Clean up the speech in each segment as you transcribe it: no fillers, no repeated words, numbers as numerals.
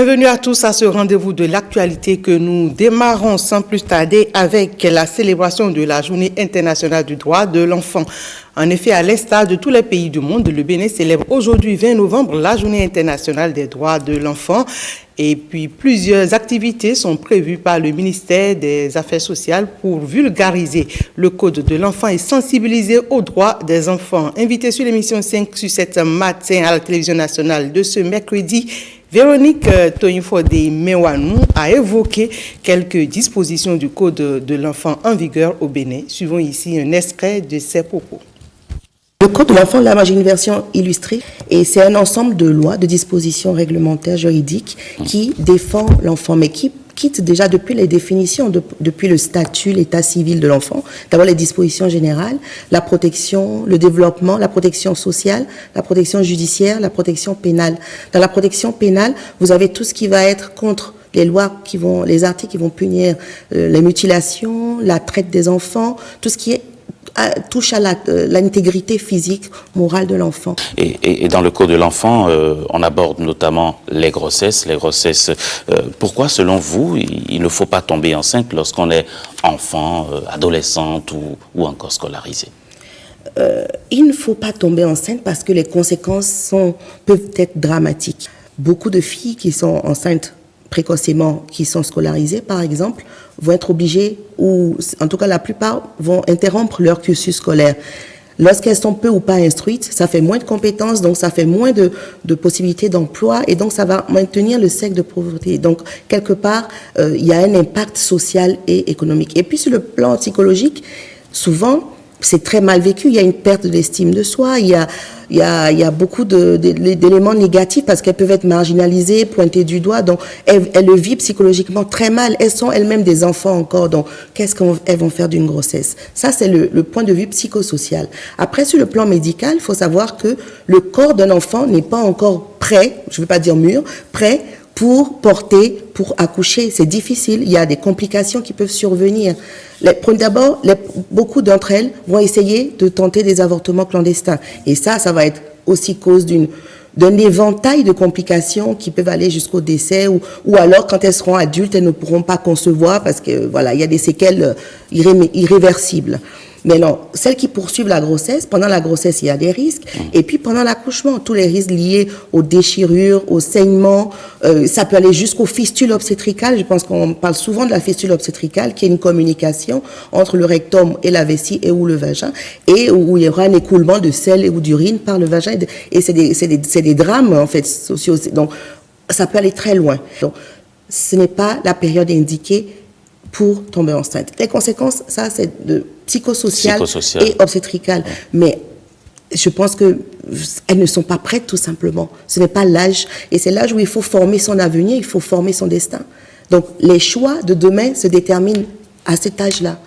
Bienvenue à tous à ce rendez-vous de l'actualité que nous démarrons sans plus tarder avec la célébration de la Journée internationale du droit de l'enfant. En effet, à l'instar de tous les pays du monde, le Bénin célèbre aujourd'hui 20 novembre la Journée internationale des droits de l'enfant. Et puis, plusieurs activités sont prévues par le ministère des Affaires sociales pour vulgariser le code de l'enfant et sensibiliser aux droits des enfants. Invité sur l'émission 5 sur 7 matin à la télévision nationale de ce mercredi, Véronique Toyinfodé-Mewanou a évoqué quelques dispositions du code de l'enfant en vigueur au Bénin. Suivons ici un extrait de ses propos. Le Code de l'enfant, là, j'ai une version illustrée, et c'est un ensemble de lois, de dispositions réglementaires, juridiques, qui défend l'enfant, mais qui quitte déjà depuis les définitions, depuis le statut, l'état civil de l'enfant. D'abord les dispositions générales, la protection, le développement, la protection sociale, la protection judiciaire, la protection pénale. Dans la protection pénale, vous avez tout ce qui va être contre les lois les articles qui vont punir les mutilations, la traite des enfants, tout ce qui touche à l'intégrité physique, morale de l'enfant. Et dans le code de l'enfant, on aborde notamment les grossesses. Pourquoi, selon vous, il ne faut pas tomber enceinte lorsqu'on est enfant, adolescente ou encore scolarisé? Il ne faut pas tomber enceinte parce que les conséquences peuvent être dramatiques. Beaucoup de filles qui sont enceintes précocement, qui sont scolarisées, par exemple, vont être obligées, ou en tout cas la plupart, vont interrompre leur cursus scolaire. Lorsqu'elles sont peu ou pas instruites, ça fait moins de compétences, donc ça fait moins de possibilités d'emploi, et donc ça va maintenir le cercle de pauvreté. Donc, quelque part, il y a un impact social et économique. Et puis, sur le plan psychologique, souvent, c'est très mal vécu. Il y a une perte d'estime de soi, il y a beaucoup d'éléments négatifs parce qu'elles peuvent être marginalisées, pointées du doigt. Donc, elles le vivent psychologiquement très mal. Elles sont elles-mêmes des enfants encore. Donc, qu'est-ce qu'elles vont faire d'une grossesse? Ça, c'est le point de vue psychosocial. Après, sur le plan médical, il faut savoir que le corps d'un enfant n'est pas encore prêt, je ne veux pas dire mûr, prêt pour porter, pour accoucher. C'est difficile, il y a des complications qui peuvent survenir. D'abord, beaucoup d'entre elles vont essayer de tenter des avortements clandestins. Et ça va être aussi cause d'un éventail de complications qui peuvent aller jusqu'au décès, ou alors quand elles seront adultes, elles ne pourront pas concevoir parce que voilà, il y a des séquelles irréversibles. Mais non, celles qui poursuivent la grossesse, pendant la grossesse, il y a des risques. Et puis pendant l'accouchement, tous les risques liés aux déchirures, aux saignements, ça peut aller jusqu'aux fistules obstétricales. Je pense qu'on parle souvent de la fistule obstétricale, qui est une communication entre le rectum et la vessie ou le vagin, et où il y aura un écoulement de sel ou d'urine par le vagin. Et c'est des drames, en fait, sociaux. Donc, ça peut aller très loin. Donc, ce n'est pas la période indiquée pour tomber enceinte. Les conséquences, ça, c'est psychosocial et obstétrical. Mais je pense qu'elles ne sont pas prêtes, tout simplement. Ce n'est pas l'âge. Et c'est l'âge où il faut former son avenir, il faut former son destin. Donc, les choix de demain se déterminent à cet âge-là.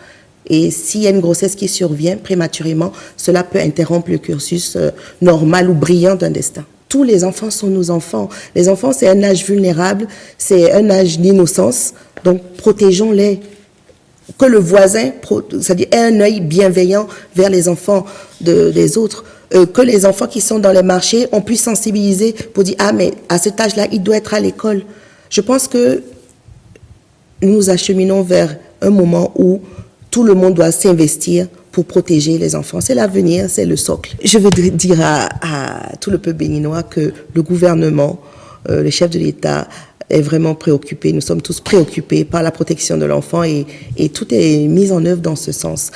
Et s'il y a une grossesse qui survient prématurément, cela peut interrompre le cursus normal ou brillant d'un destin. Tous les enfants sont nos enfants. Les enfants, c'est un âge vulnérable, c'est un âge d'innocence. Donc, protégeons-les. Que le voisin, c'est-à-dire ait un œil bienveillant vers les enfants des autres. Que les enfants qui sont dans les marchés, on puisse sensibiliser pour dire « Ah, mais à cet âge-là, il doit être à l'école ». Je pense que nous nous acheminons vers un moment où tout le monde doit s'investir pour protéger les enfants. C'est l'avenir, c'est le socle. Je voudrais dire à tout le peuple béninois que le gouvernement, le chef de l'État est vraiment préoccupé. Nous sommes tous préoccupés par la protection de l'enfant et tout est mis en œuvre dans ce sens.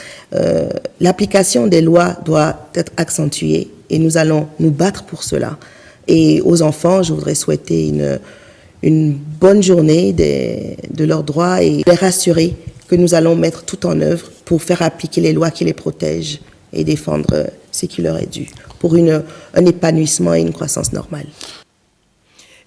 L'application des lois doit être accentuée et nous allons nous battre pour cela. Et aux enfants, je voudrais souhaiter une bonne journée de leurs droits et les rassurer que nous allons mettre tout en œuvre pour faire appliquer les lois qui les protègent et défendre ce qui leur est dû pour un épanouissement et une croissance normale.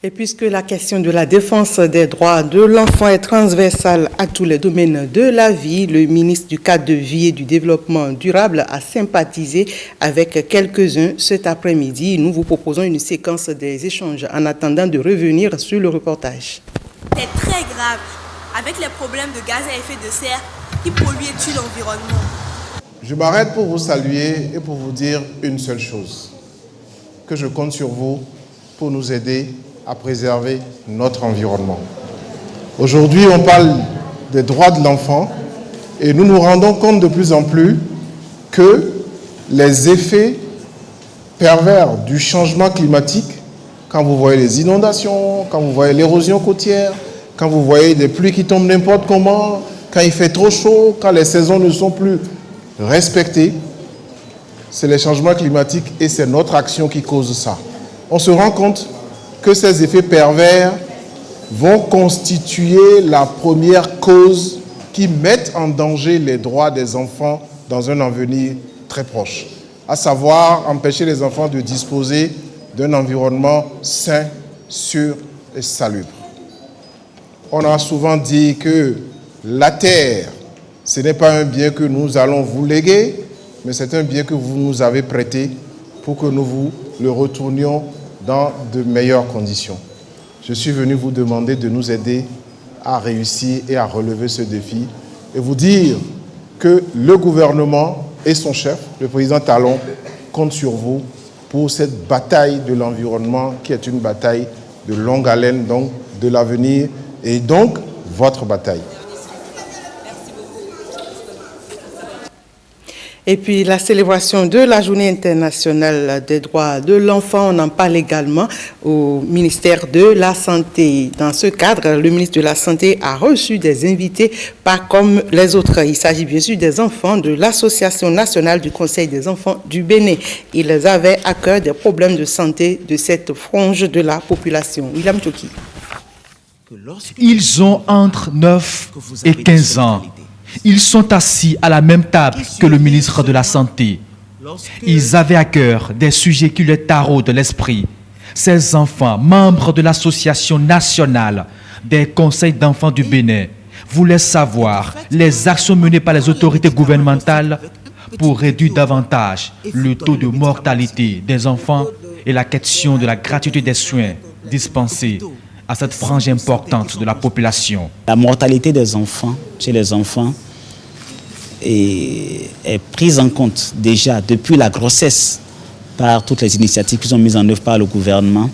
Et puisque la question de la défense des droits de l'enfant est transversale à tous les domaines de la vie, le ministre du Cadre de vie et du Développement durable a sympathisé avec quelques-uns cet après-midi. Nous vous proposons une séquence des échanges en attendant de revenir sur le reportage. C'est très grave avec les problèmes de gaz à effet de serre qui polluent et tuent l'environnement. Je m'arrête pour vous saluer et pour vous dire une seule chose, que je compte sur vous pour nous aider à préserver notre environnement. Aujourd'hui, on parle des droits de l'enfant et nous nous rendons compte de plus en plus que les effets pervers du changement climatique, quand vous voyez les inondations, quand vous voyez l'érosion côtière, quand vous voyez des pluies qui tombent n'importe comment, quand il fait trop chaud, quand les saisons ne sont plus respectées, c'est les changements climatiques et c'est notre action qui cause ça. On se rend compte que ces effets pervers vont constituer la première cause qui met en danger les droits des enfants dans un avenir très proche, à savoir empêcher les enfants de disposer d'un environnement sain, sûr et salubre. On a souvent dit que la terre, ce n'est pas un bien que nous allons vous léguer, mais c'est un bien que vous nous avez prêté pour que nous vous le retournions dans de meilleures conditions. Je suis venu vous demander de nous aider à réussir et à relever ce défi et vous dire que le gouvernement et son chef, le président Talon, comptent sur vous pour cette bataille de l'environnement qui est une bataille de longue haleine, donc de l'avenir et donc votre bataille. Et puis la célébration de la Journée internationale des droits de l'enfant, on en parle également au ministère de la Santé. Dans ce cadre, le ministre de la Santé a reçu des invités, pas comme les autres. Il s'agit bien sûr des enfants de l'Association nationale du Conseil des enfants du Bénin. Ils avaient à cœur des problèmes de santé de cette frange de la population. William Tchoki. Ils ont entre 9 et 15 ans. Ils sont assis à la même table que le ministre de la Santé. Ils avaient à cœur des sujets qui les taraudent l'esprit. Ces enfants, membres de l'Association nationale des conseils d'enfants du Bénin, voulaient savoir les actions menées par les autorités gouvernementales pour réduire davantage le taux de mortalité des enfants et la question de la gratuité des soins dispensés à cette frange importante de la population. La mortalité des enfants, chez les enfants, est prise en compte déjà depuis la grossesse par toutes les initiatives qui sont mises en œuvre par le gouvernement,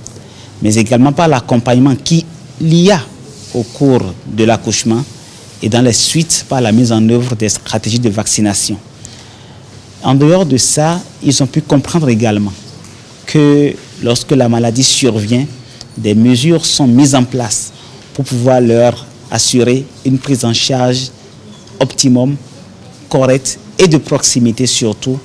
mais également par l'accompagnement qu'il y a au cours de l'accouchement et dans les suites par la mise en œuvre des stratégies de vaccination. En dehors de ça, ils ont pu comprendre également que lorsque la maladie survient, des mesures sont mises en place pour pouvoir leur assurer une prise en charge optimum, correcte et de proximité surtout,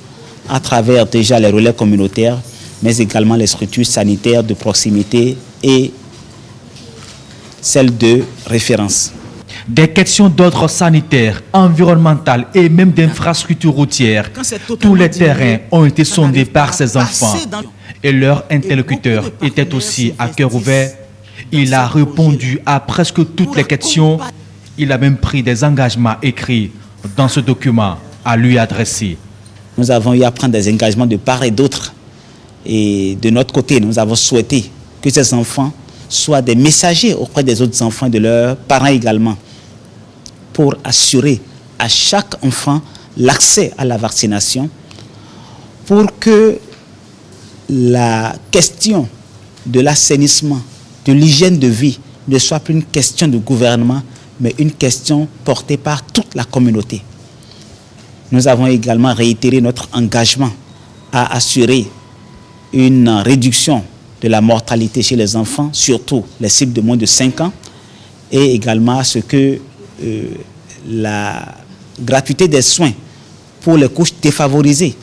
à travers déjà les relais communautaires, mais également les structures sanitaires de proximité et celles de référence. Des questions d'ordre sanitaire, environnemental et même d'infrastructures routières. Tous les terrains ont été sondés par ces enfants et leur interlocuteur était aussi à cœur ouvert. Il a répondu à presque toutes les questions. Il a même pris des engagements écrits dans ce document à lui adresser. Nous avons eu à prendre des engagements de part et d'autre. Et de notre côté, nous avons souhaité que ces enfants soient des messagers auprès des autres enfants et de leurs parents également, pour assurer à chaque enfant l'accès à la vaccination, pour que la question de l'assainissement, de l'hygiène de vie ne soit plus une question de gouvernement, mais une question portée par toute la communauté. Nous avons également réitéré notre engagement à assurer une réduction de la mortalité chez les enfants, surtout les cibles de moins de 5 ans, et également à ce que la gratuité des soins pour les couches défavorisées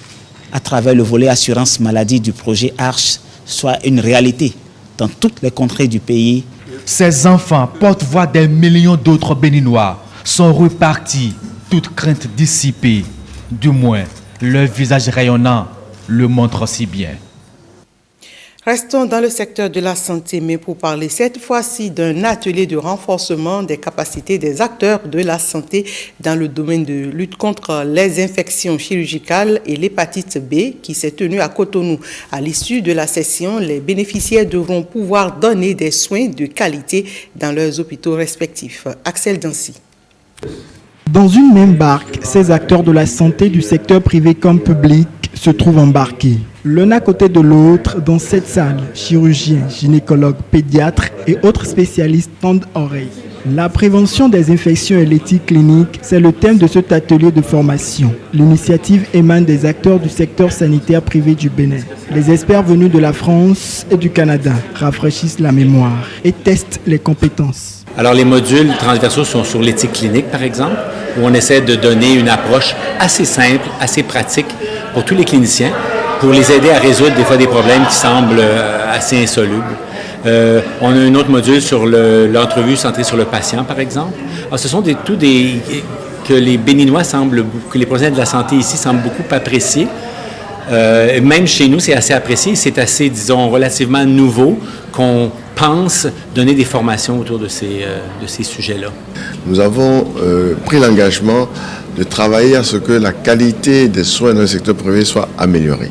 à travers le volet assurance maladie du projet ARCHE soit une réalité dans toutes les contrées du pays. Ces enfants, porte-voix des millions d'autres Béninois, sont repartis, toute crainte dissipée. Du moins, leur visage rayonnant le montre si bien. Restons dans le secteur de la santé, mais pour parler cette fois-ci d'un atelier de renforcement des capacités des acteurs de la santé dans le domaine de lutte contre les infections chirurgicales et l'hépatite B qui s'est tenu à Cotonou. À l'issue de la session, les bénéficiaires devront pouvoir donner des soins de qualité dans leurs hôpitaux respectifs. Axel Dancy. Dans une même barque, ces acteurs de la santé du secteur privé comme public se trouvent embarqués, l'un à côté de l'autre dans cette salle. Chirurgiens, gynécologues, pédiatres et autres spécialistes tendent oreille. La prévention des infections et l'éthique clinique, c'est le thème de cet atelier de formation. L'initiative émane des acteurs du secteur sanitaire privé du Bénin. Les experts venus de la France et du Canada rafraîchissent la mémoire et testent les compétences. Alors les modules transversaux sont sur l'éthique clinique par exemple, où on essaie de donner une approche assez simple, assez pratique pour tous les cliniciens, pour les aider à résoudre des fois des problèmes qui semblent assez insolubles. On a un autre module sur l'entrevue centrée sur le patient, par exemple. Alors, ce sont que les Béninois que les professionnels de la santé ici semblent beaucoup apprécier. Même chez nous, c'est assez apprécié. C'est assez, disons, relativement nouveau qu'on pense donner des formations autour de ces sujets-là. Nous avons pris l'engagement de travailler à ce que la qualité des soins dans le secteur privé soit améliorée.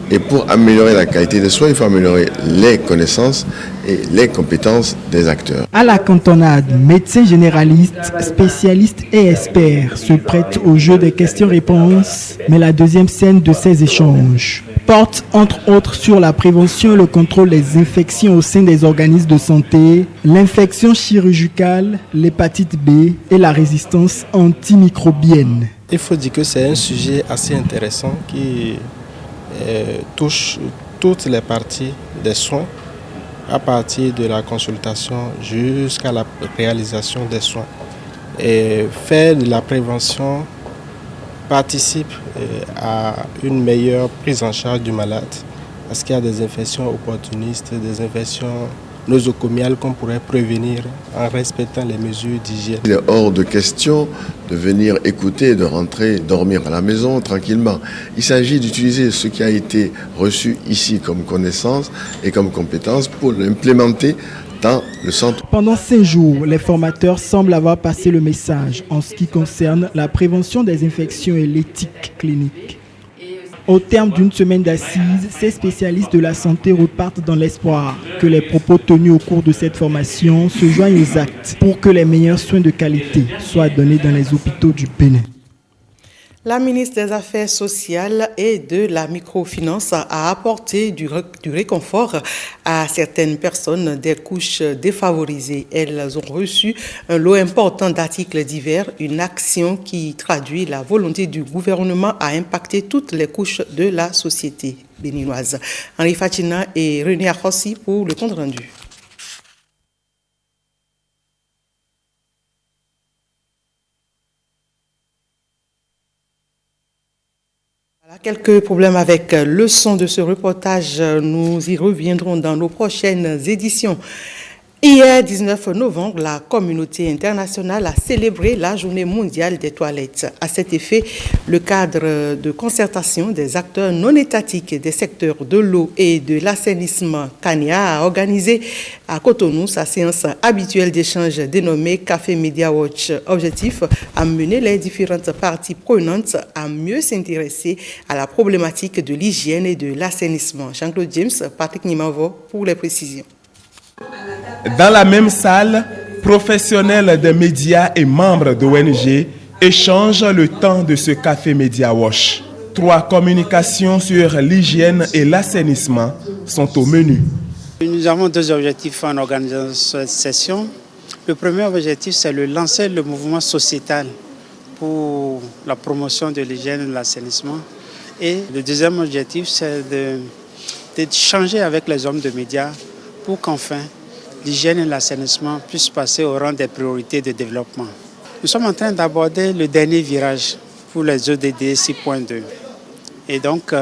Et pour améliorer la qualité des soins, il faut améliorer les connaissances et les compétences des acteurs. À la cantonade, médecins généralistes, spécialistes et experts se prêtent au jeu des questions-réponses, mais la deuxième scène de ces échanges porte entre autres sur la prévention et le contrôle des infections au sein des organismes de santé, l'infection chirurgicale, l'hépatite B et la résistance antimicrobienne. Il faut dire que c'est un sujet assez intéressant qui touche toutes les parties des soins, à partir de la consultation jusqu'à la réalisation des soins. Et faire de la prévention participe à une meilleure prise en charge du malade, parce qu'il y a des infections opportunistes, des infections nosocomiales qu'on pourrait prévenir en respectant les mesures d'hygiène. Il est hors de question de venir écouter et de rentrer dormir à la maison tranquillement. Il s'agit d'utiliser ce qui a été reçu ici comme connaissance et comme compétence pour l'implémenter dans le centre. Pendant 5 jours, les formateurs semblent avoir passé le message en ce qui concerne la prévention des infections et l'éthique clinique. Au terme d'une semaine d'assises, ces spécialistes de la santé repartent dans l'espoir que les propos tenus au cours de cette formation se joignent aux actes pour que les meilleurs soins de qualité soient donnés dans les hôpitaux du Bénin. La ministre des Affaires sociales et de la microfinance a apporté du réconfort à certaines personnes des couches défavorisées. Elles ont reçu un lot important d'articles divers, une action qui traduit la volonté du gouvernement à impacter toutes les couches de la société béninoise. Henri Fatina et René Akhossi pour le compte rendu. Quelques problèmes avec le son de ce reportage, nous y reviendrons dans nos prochaines éditions. Hier, 19 novembre, la communauté internationale a célébré la Journée mondiale des toilettes. À cet effet, le cadre de concertation des acteurs non étatiques des secteurs de l'eau et de l'assainissement CANIA a organisé à Cotonou sa séance habituelle d'échange dénommée Café Media Watch. Objectif, amener les différentes parties prenantes à mieux s'intéresser à la problématique de l'hygiène et de l'assainissement. Jean-Claude James, Patrick Nimavo pour les précisions. Dans la même salle, professionnels des médias et membres d'ONG échangent le temps de ce Café Media Watch. 3 communications sur l'hygiène et l'assainissement sont au menu. Nous avons 2 objectifs en organisant cette session. Le premier objectif, c'est de lancer le mouvement sociétal pour la promotion de l'hygiène et de l'assainissement. Et le deuxième objectif, c'est de changer avec les hommes de médias pour qu'enfin l'hygiène et l'assainissement puissent passer au rang des priorités de développement. Nous sommes en train d'aborder le dernier virage pour les EDD 6.2. Et donc,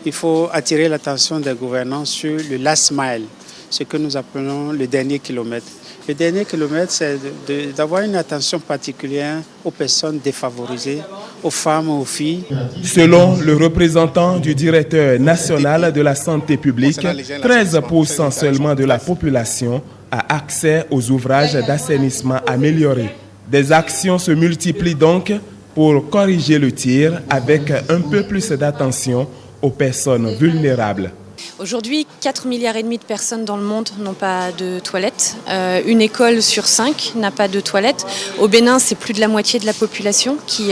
il faut attirer l'attention des gouvernants sur le last mile, ce que nous appelons le dernier kilomètre. Le dernier kilomètre, c'est d'avoir une attention particulière aux personnes défavorisées, aux femmes, aux filles. Selon le représentant du directeur national de la santé publique, 13% seulement de la population a accès aux ouvrages d'assainissement améliorés. Des actions se multiplient donc pour corriger le tir avec un peu plus d'attention aux personnes vulnérables. Aujourd'hui, 4,5 milliards de personnes dans le monde n'ont pas de toilettes. Une école sur 5 n'a pas de toilettes. Au Bénin, c'est plus de la moitié de la population qui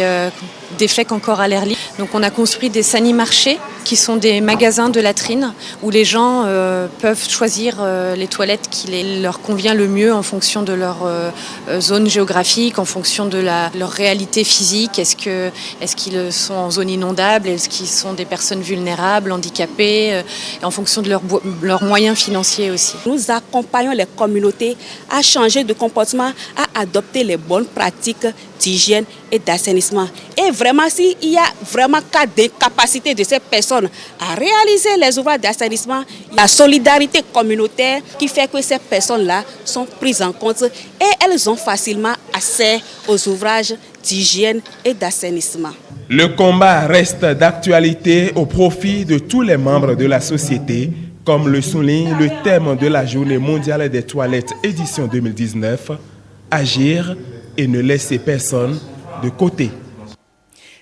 défèque encore à l'air libre. Donc on a construit des sani-marchés qui sont des magasins de latrines où les gens peuvent choisir les toilettes qui leur convient le mieux en fonction de leur zone géographique, en fonction de leur réalité physique. Est-ce qu'ils sont en zone inondable? Est-ce qu'ils sont des personnes vulnérables, handicapées, et en fonction de leurs moyens financiers aussi. Nous accompagnons les communautés à changer de comportement, à adopter les bonnes pratiques d'hygiène et d'assainissement. Et vraiment, s'il y a vraiment cas d'incapacité de ces personnes à réaliser les ouvrages d'assainissement, la solidarité communautaire qui fait que ces personnes-là sont prises en compte et elles ont facilement accès aux ouvrages d'hygiène et d'assainissement. Le combat reste d'actualité au profit de tous les membres de la société, comme le souligne le thème de la Journée mondiale des toilettes édition 2019, agir et ne laisser personne de côté.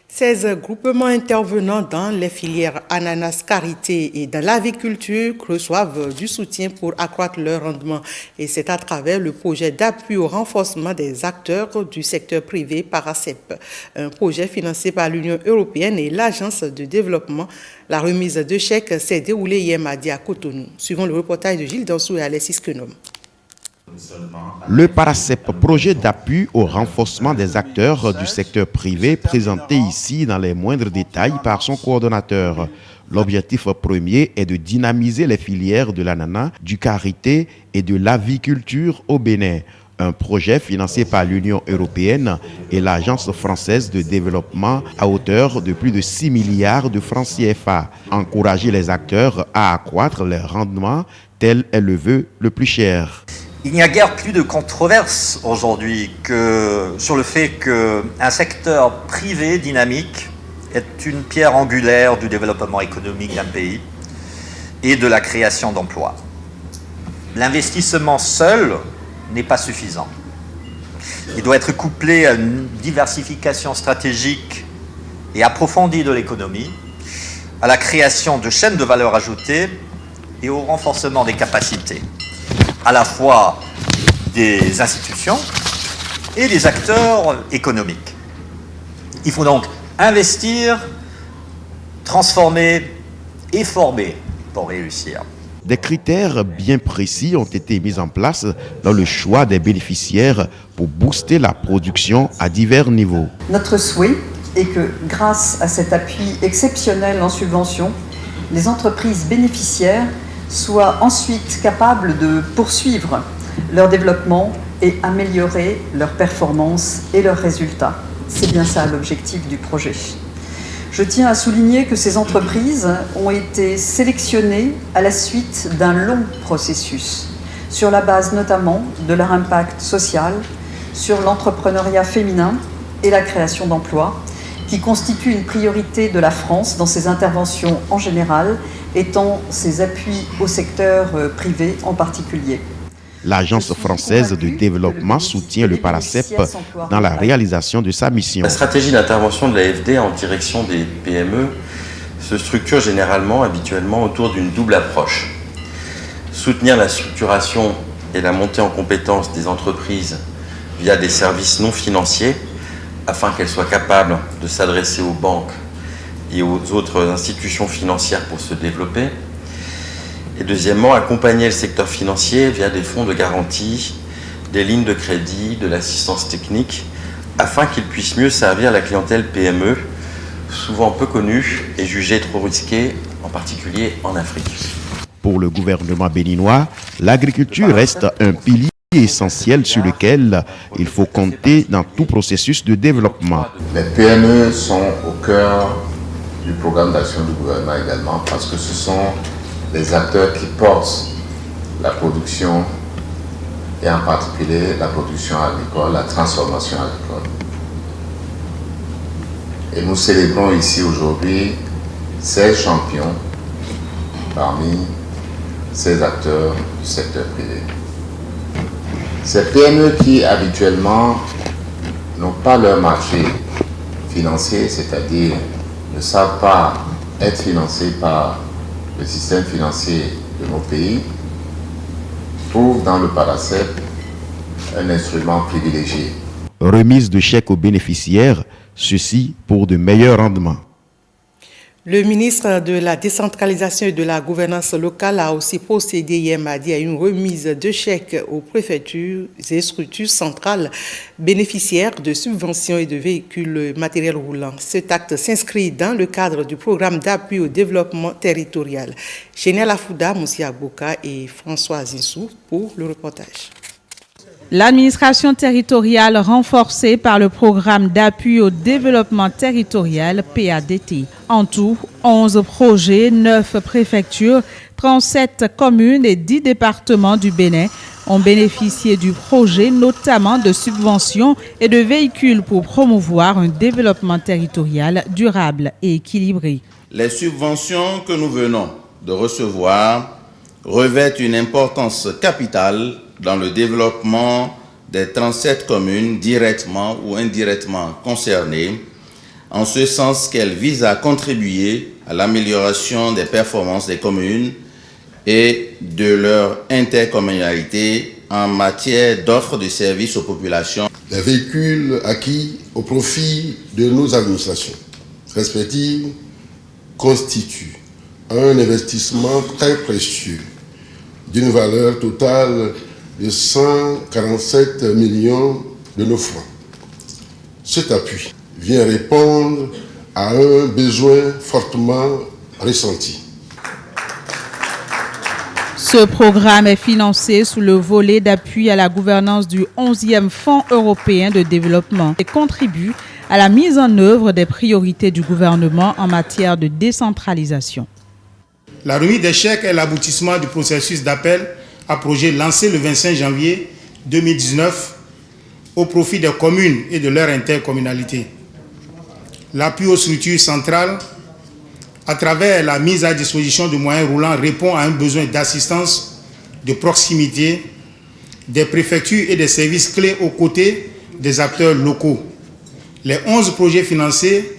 16 groupements intervenant dans les filières ananas, karité et dans l'aviculture reçoivent du soutien pour accroître leur rendement. Et c'est à travers le projet d'appui au renforcement des acteurs du secteur privé Paracep, un projet financé par l'Union européenne et l'Agence de développement. La remise de chèques s'est déroulée hier mardi à Cotonou. Suivant le reportage de Gilles Dansou et Alexis Kenom. Le Paracep, projet d'appui au renforcement des acteurs du secteur privé, présenté ici dans les moindres détails par son coordonnateur. L'objectif premier est de dynamiser les filières de l'ananas, du karité et de l'aviculture au Bénin. Un projet financé par l'Union européenne et l'Agence française de développement à hauteur de plus de 6 milliards de francs CFA. Encourager les acteurs à accroître leur rendement, tel est le vœu le plus cher. Il n'y a guère plus de controverse aujourd'hui que sur le fait qu'un secteur privé dynamique est une pierre angulaire du développement économique d'un pays et de la création d'emplois. L'investissement seul n'est pas suffisant. Il doit être couplé à une diversification stratégique et approfondie de l'économie, à la création de chaînes de valeur ajoutée et au renforcement des capacités, à la fois des institutions et des acteurs économiques. Il faut donc investir, transformer et former pour réussir. Des critères bien précis ont été mis en place dans le choix des bénéficiaires pour booster la production à divers niveaux. Notre souhait est que, grâce à cet appui exceptionnel en subvention, les entreprises bénéficiaires soient ensuite capables de poursuivre leur développement et améliorer leurs performances et leurs résultats. C'est bien ça l'objectif du projet. Je tiens à souligner que ces entreprises ont été sélectionnées à la suite d'un long processus, sur la base notamment de leur impact social, sur l'entrepreneuriat féminin et la création d'emplois, qui constitue une priorité de la France dans ses interventions en général, étant ses appuis au secteur privé en particulier. L'Agence française de développement soutient le Paracep dans la réalisation de sa mission. La stratégie d'intervention de l'AFD en direction des PME se structure habituellement autour d'une double approche. Soutenir la structuration et la montée en compétences des entreprises via des services non financiers afin qu'elles soient capables de s'adresser aux banques et aux autres institutions financières pour se développer. Et deuxièmement, accompagner le secteur financier via des fonds de garantie, des lignes de crédit, de l'assistance technique, afin qu'ils puissent mieux servir la clientèle PME, souvent peu connue et jugée trop risquée, en particulier en Afrique. Pour le gouvernement béninois, l'agriculture reste un pilier essentiel sur lequel il faut compter dans tout processus de développement. Les PME sont au cœur du programme d'action du gouvernement également parce que ce sont les acteurs qui portent la production et en particulier la production agricole, la transformation agricole. Et nous célébrons ici aujourd'hui 16 champions parmi ces acteurs du secteur privé. Ces PME qui habituellement n'ont pas leur marché financier, c'est-à-dire ne savent pas être financés par le système financier de nos pays trouve dans le PARACEP un instrument privilégié. Remise de chèques aux bénéficiaires, ceci pour de meilleurs rendements. Le ministre de la décentralisation et de la gouvernance locale a aussi procédé hier mardi à une remise de chèques aux préfectures et structures centrales bénéficiaires de subventions et de véhicules matériels roulants. Cet acte s'inscrit dans le cadre du programme d'appui au développement territorial. Génial Afouda, Moussia Boka et François Zinsou pour le reportage. L'administration territoriale renforcée par le programme d'appui au développement territorial PADT. En tout, 11 projets, 9 préfectures, 37 communes et 10 départements du Bénin ont bénéficié du projet, notamment de subventions et de véhicules pour promouvoir un développement territorial durable et équilibré. Les subventions que nous venons de recevoir revêtent une importance capitale dans le développement des 37 communes directement ou indirectement concernées, en ce sens qu'elles visent à contribuer à l'amélioration des performances des communes et de leur intercommunalité en matière d'offres de services aux populations. Les véhicules acquis au profit de nos administrations respectives constituent un investissement très précieux d'une valeur totale de 147 millions de nos francs. Cet appui vient répondre à un besoin fortement ressenti. Ce programme est financé sous le volet d'appui à la gouvernance du 11e Fonds européen de développement et contribue à la mise en œuvre des priorités du gouvernement en matière de décentralisation. La remise des chèques est l'aboutissement du processus d'appel à projet lancé le 25 janvier 2019 au profit des communes et de leur intercommunalité. L'appui aux structures centrales, à travers la mise à disposition de moyens roulants, répond à un besoin d'assistance de proximité des préfectures et des services clés aux côtés des acteurs locaux. Les 11 projets financés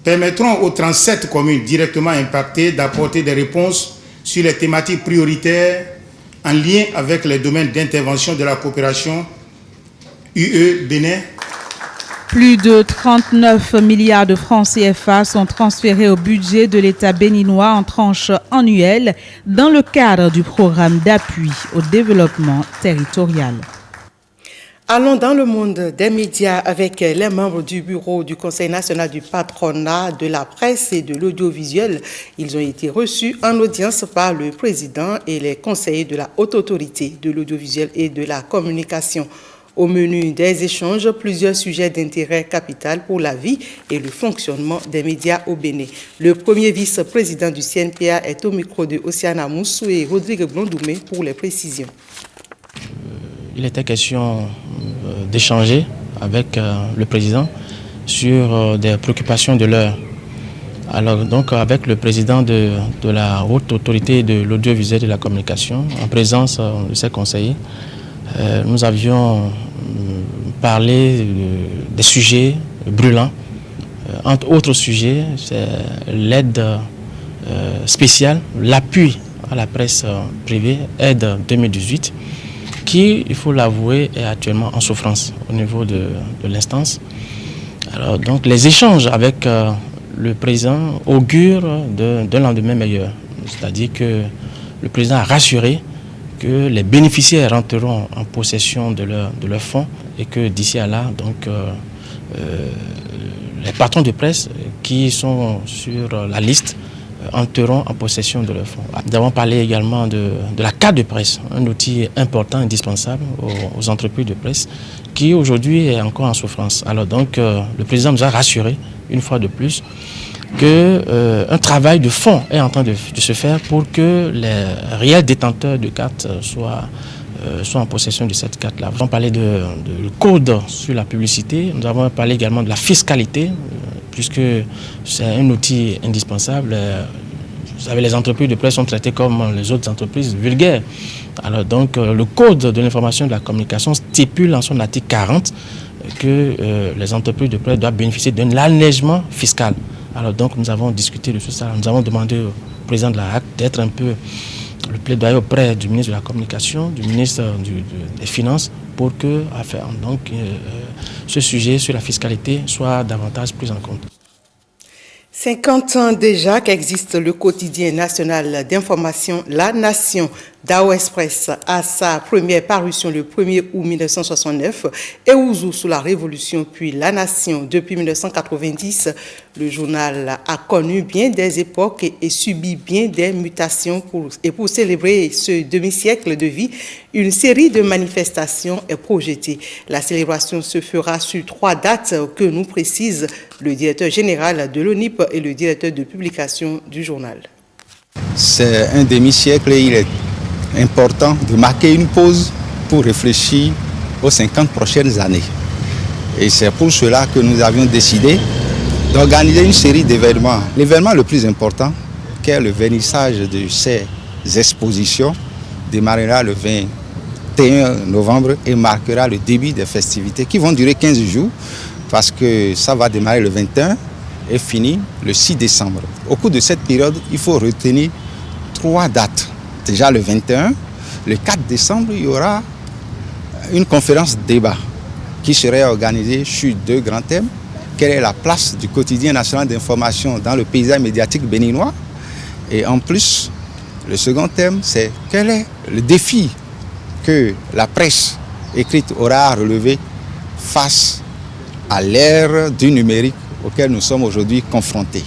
permettront aux 37 communes directement impactées d'apporter des réponses sur les thématiques prioritaires en lien avec les domaines d'intervention de la coopération UE Bénin. Plus de 39 milliards de francs CFA sont transférés au budget de l'État béninois en tranches annuelles dans le cadre du programme d'appui au développement territorial. Allons dans le monde des médias avec les membres du bureau du Conseil national du patronat de la presse et de l'audiovisuel. Ils ont été reçus en audience par le président et les conseillers de la Haute Autorité de l'audiovisuel et de la communication. Au menu des échanges, plusieurs sujets d'intérêt capital pour la vie et le fonctionnement des médias au Bénin. Le premier vice-président du CNPA est au micro de Oceana Moussou et Rodrigue Blondoumé pour les précisions. Il était question d'échanger avec le président sur des préoccupations de l'heure. Alors donc avec le président de la Haute Autorité de l'audiovisuel et de la communication, en présence de ses conseillers, nous avions parlé des sujets brûlants. Entre autres sujets, c'est l'aide spéciale, l'appui à la presse privée, aide 2018, qui, il faut l'avouer, est actuellement en souffrance au niveau de l'instance. Alors donc les échanges avec le président augurent d'un lendemain meilleur. C'est-à-dire que le président a rassuré que les bénéficiaires rentreront en possession de leurs fonds et que d'ici à là, donc, les patrons de presse qui sont sur la liste entreront en possession de leurs fonds. Nous avons parlé également de la carte de presse, un outil important, indispensable aux entreprises de presse qui aujourd'hui est encore en souffrance. Alors donc, le président nous a rassuré une fois de plus qu'un travail de fond est en train de se faire pour que les réels détenteurs de cartes soient en possession de cette carte-là. Nous avons parlé du code sur la publicité, nous avons parlé également de la fiscalité, puisque c'est un outil indispensable. Vous savez, les entreprises de presse sont traitées comme les autres entreprises vulgaires. Alors donc, le code de l'information et de la communication stipule en son article 40 que les entreprises de presse doivent bénéficier d'un allègement fiscal. Alors donc nous avons discuté de tout ça, nous avons demandé au président de la HAC d'être un peu le plaidoyer auprès du ministre de la Communication, du ministre des Finances, pour que ce sujet sur la fiscalité soit davantage pris en compte. 50 ans déjà qu'existe le quotidien national d'information La Nation. Dao Express à sa première parution le 1er août 1969 et Ouzou sous la Révolution puis La Nation depuis 1990. Le journal a connu bien des époques et subi bien des mutations pour célébrer ce demi-siècle de vie, une série de manifestations est projetée. La célébration se fera sur 3 dates que nous précise le directeur général de l'ONIP et le directeur de publication du journal. C'est un demi-siècle et il est important de marquer une pause pour réfléchir aux 50 prochaines années. Et c'est pour cela que nous avions décidé d'organiser une série d'événements. L'événement le plus important, qui est le vernissage de ces expositions, démarrera le 21 novembre et marquera le début des festivités qui vont durer 15 jours parce que ça va démarrer le 21 et finir le 6 décembre. Au cours de cette période, il faut retenir 3 dates. Déjà le 21, le 4 décembre, il y aura une conférence débat qui serait organisée sur 2 grands thèmes. Quelle est la place du quotidien national d'information dans le paysage médiatique béninois? Et en plus, le second thème, c'est quel est le défi que la presse écrite aura à relever face à l'ère du numérique auquel nous sommes aujourd'hui confrontés.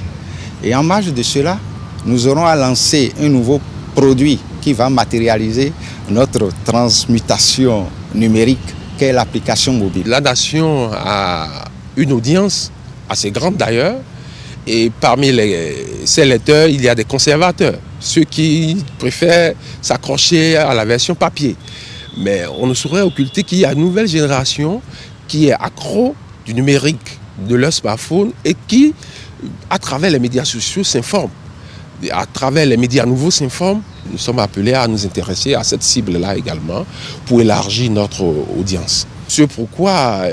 Et en marge de cela, nous aurons à lancer un nouveau produit qui va matérialiser notre transmutation numérique, qu'est l'application mobile. La Nation a une audience assez grande d'ailleurs, et parmi ses lecteurs, il y a des conservateurs, ceux qui préfèrent s'accrocher à la version papier. Mais on ne saurait occulter qu'il y a une nouvelle génération qui est accro du numérique, de leur smartphone, et qui, à travers les médias sociaux, s'informe. À travers les médias nouveaux s'informent. Nous sommes appelés à nous intéresser à cette cible-là également pour élargir notre audience. C'est pourquoi,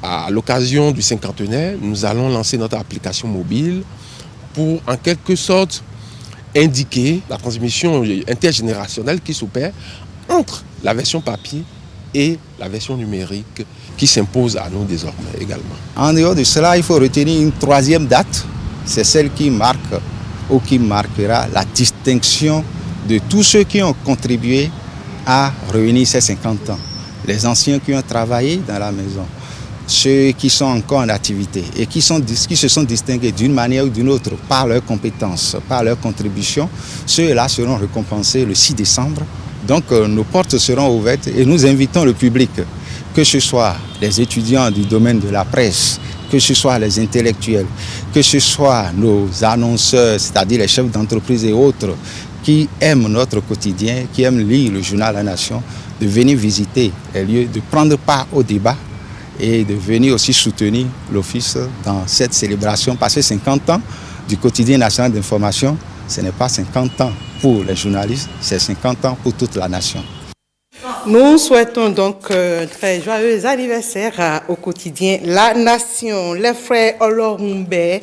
à l'occasion du cinquantenaire, nous allons lancer notre application mobile pour, en quelque sorte, indiquer la transmission intergénérationnelle qui s'opère entre la version papier et la version numérique qui s'impose à nous désormais également. En dehors de cela, il faut retenir une 3e date, c'est celle qui marque ou qui marquera la distinction de tous ceux qui ont contribué à réunir ces 50 ans. Les anciens qui ont travaillé dans la maison, ceux qui sont encore en activité et qui se sont distingués d'une manière ou d'une autre par leurs compétences, par leurs contributions, ceux-là seront récompensés le 6 décembre. Donc nos portes seront ouvertes et nous invitons le public, que ce soit les étudiants du domaine de la presse, que ce soit les intellectuels, que ce soit nos annonceurs, c'est-à-dire les chefs d'entreprise et autres, qui aiment notre quotidien, qui aiment lire le journal La Nation, de venir visiter les lieux, de prendre part au débat et de venir aussi soutenir l'Office dans cette célébration. Parce que 50 ans du quotidien national d'information, ce n'est pas 50 ans pour les journalistes, c'est 50 ans pour toute la nation. Nous souhaitons donc un très joyeux anniversaire au quotidien La Nation. Les frères Olorumbe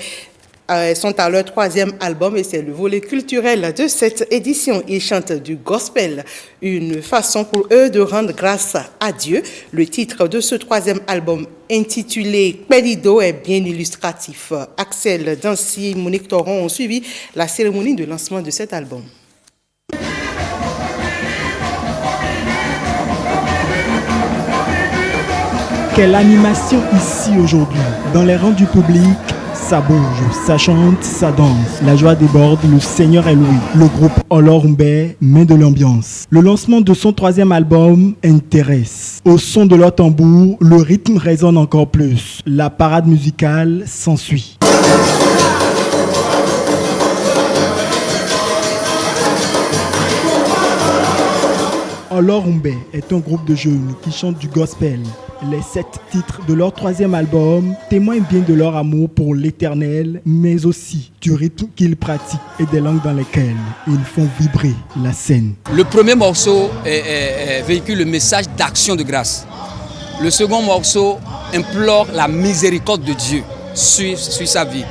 sont à leur 3e album et c'est le volet culturel de cette édition. Ils chantent du gospel, une façon pour eux de rendre grâce à Dieu. Le titre de ce 3e album intitulé Pelido est bien illustratif. Axel Dancy et Monique Toron ont suivi la cérémonie de lancement de cet album. Quelle animation ici aujourd'hui. Dans les rangs du public, ça bouge, ça chante, ça danse. La joie déborde, le Seigneur est loué. Le groupe Olorumbe met de l'ambiance. Le lancement de son 3e album intéresse. Au son de leur tambour, le rythme résonne encore plus. La parade musicale s'ensuit. Olorumbe est un groupe de jeunes qui chantent du gospel. Les 7 titres de leur 3e album témoignent bien de leur amour pour l'Éternel, mais aussi du rythme qu'ils pratiquent et des langues dans lesquelles ils font vibrer la scène. Le premier morceau véhicule le message d'action de grâce. Le second morceau implore la miséricorde de Dieu sur sa vie.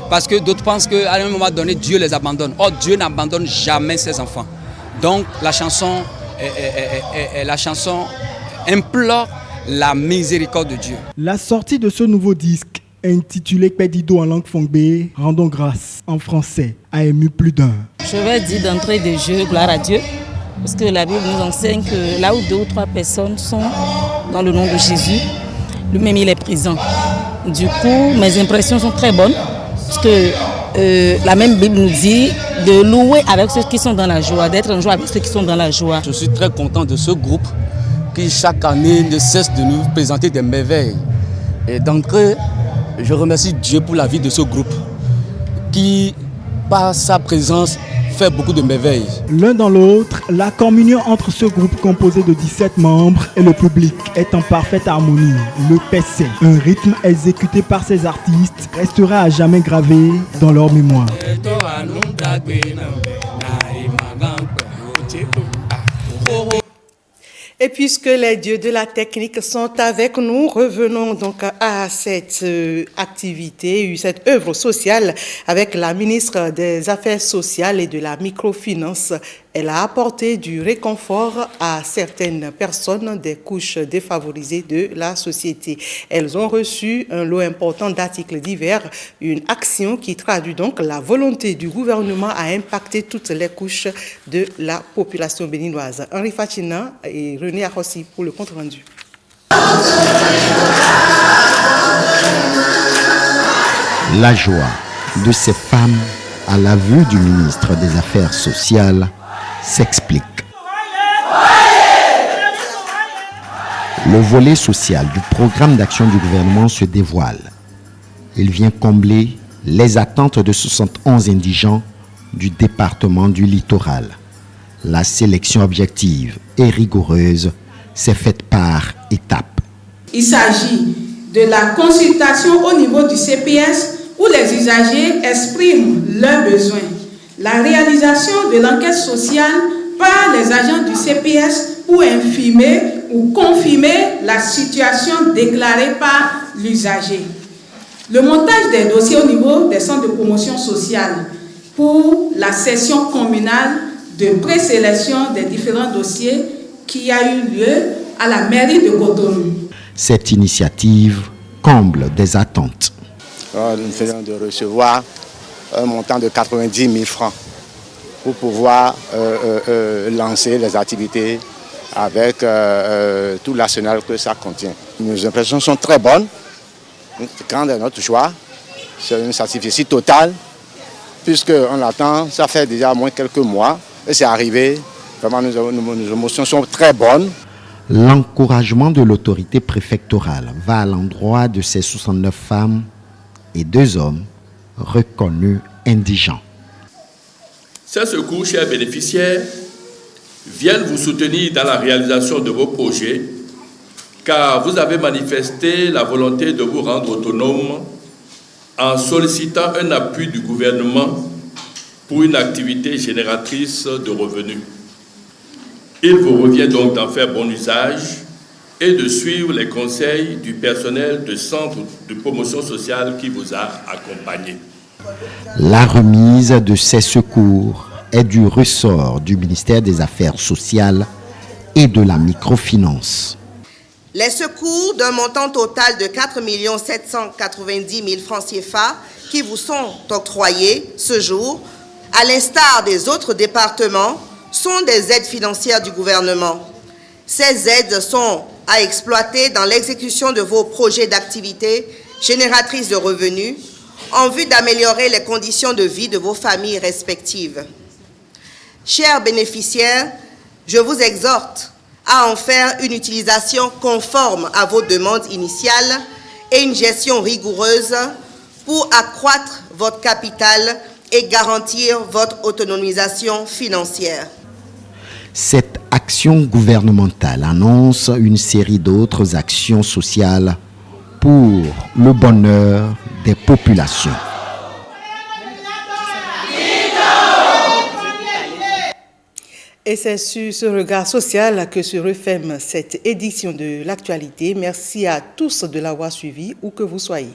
parce que d'autres pensent qu'à un moment donné, Dieu les abandonne. Or, Dieu n'abandonne jamais ses enfants. Donc, la chanson implore la miséricorde de Dieu. La sortie de ce nouveau disque, intitulé Pédido en langue fongbe, Rendons grâce en français, a ému plus d'un. Je vais dire d'entrée de jeu, gloire à Dieu, parce que la Bible nous enseigne que là où 2 ou 3 personnes sont dans le nom de Jésus, lui-même il est présent. Du coup, mes impressions sont très bonnes, parce que la même Bible nous dit de louer avec ceux qui sont dans la joie, d'être en joie avec ceux qui sont dans la joie. Je suis très content de ce groupe qui chaque année ne cesse de nous présenter des merveilles. Et d'entrée, je remercie Dieu pour la vie de ce groupe qui, par sa présence, fait beaucoup de merveilles. L'un dans l'autre, la communion entre ce groupe composé de 17 membres et le public est en parfaite harmonie. Le PC, un rythme exécuté par ces artistes, restera à jamais gravé dans leur mémoire. Et puisque les dieux de la technique sont avec nous, revenons donc à cette activité, cette œuvre sociale avec la ministre des Affaires sociales et de la microfinance. Elle a apporté du réconfort à certaines personnes des couches défavorisées de la société. Elles ont reçu un lot important d'articles divers, une action qui traduit donc la volonté du gouvernement à impacter toutes les couches de la population béninoise. Henri Fatina et René Arossi pour le compte rendu. La joie de ces femmes à la vue du ministre des Affaires sociales s'explique. Le volet social du programme d'action du gouvernement se dévoile. Il vient combler les attentes de 71 indigents du département du littoral. La sélection objective et rigoureuse s'est faite par étapes. Il s'agit de la consultation au niveau du CPS où les usagers expriment leurs besoins. La réalisation de l'enquête sociale par les agents du CPS pour infirmer ou confirmer la situation déclarée par l'usager. Le montage des dossiers au niveau des centres de promotion sociale pour la session communale de présélection des différents dossiers qui a eu lieu à la mairie de Cotonou. Cette initiative comble des attentes. Nous venons de recevoir un montant de 90 000 francs pour pouvoir lancer les activités avec tout l'arsenal que ça contient. Nos impressions sont très bonnes. Grande est notre joie. C'est une satisfaction totale puisqu'on l'attend, ça fait déjà au moins quelques mois et c'est arrivé. Vraiment, nos émotions sont très bonnes. L'encouragement de l'autorité préfectorale va à l'endroit de ces 69 femmes et 2 hommes reconnus indigents. Ces secours, chers bénéficiaires, viennent vous soutenir dans la réalisation de vos projets, car vous avez manifesté la volonté de vous rendre autonome en sollicitant un appui du gouvernement pour une activité génératrice de revenus. Il vous revient donc d'en faire bon usage et de suivre les conseils du personnel de centre de promotion sociale qui vous a accompagné. La remise de ces secours est du ressort du ministère des Affaires sociales et de la microfinance. Les secours d'un montant total de 4 790 000 francs CFA qui vous sont octroyés ce jour, à l'instar des autres départements, sont des aides financières du gouvernement. Ces aides sont à exploiter dans l'exécution de vos projets d'activité génératrices de revenus en vue d'améliorer les conditions de vie de vos familles respectives. Chers bénéficiaires, je vous exhorte à en faire une utilisation conforme à vos demandes initiales et une gestion rigoureuse pour accroître votre capital et garantir votre autonomisation financière. Cette action gouvernementale annonce une série d'autres actions sociales pour le bonheur des populations. Et c'est sur ce regard social que se referme cette édition de l'actualité. Merci à tous de l'avoir suivi, où que vous soyez.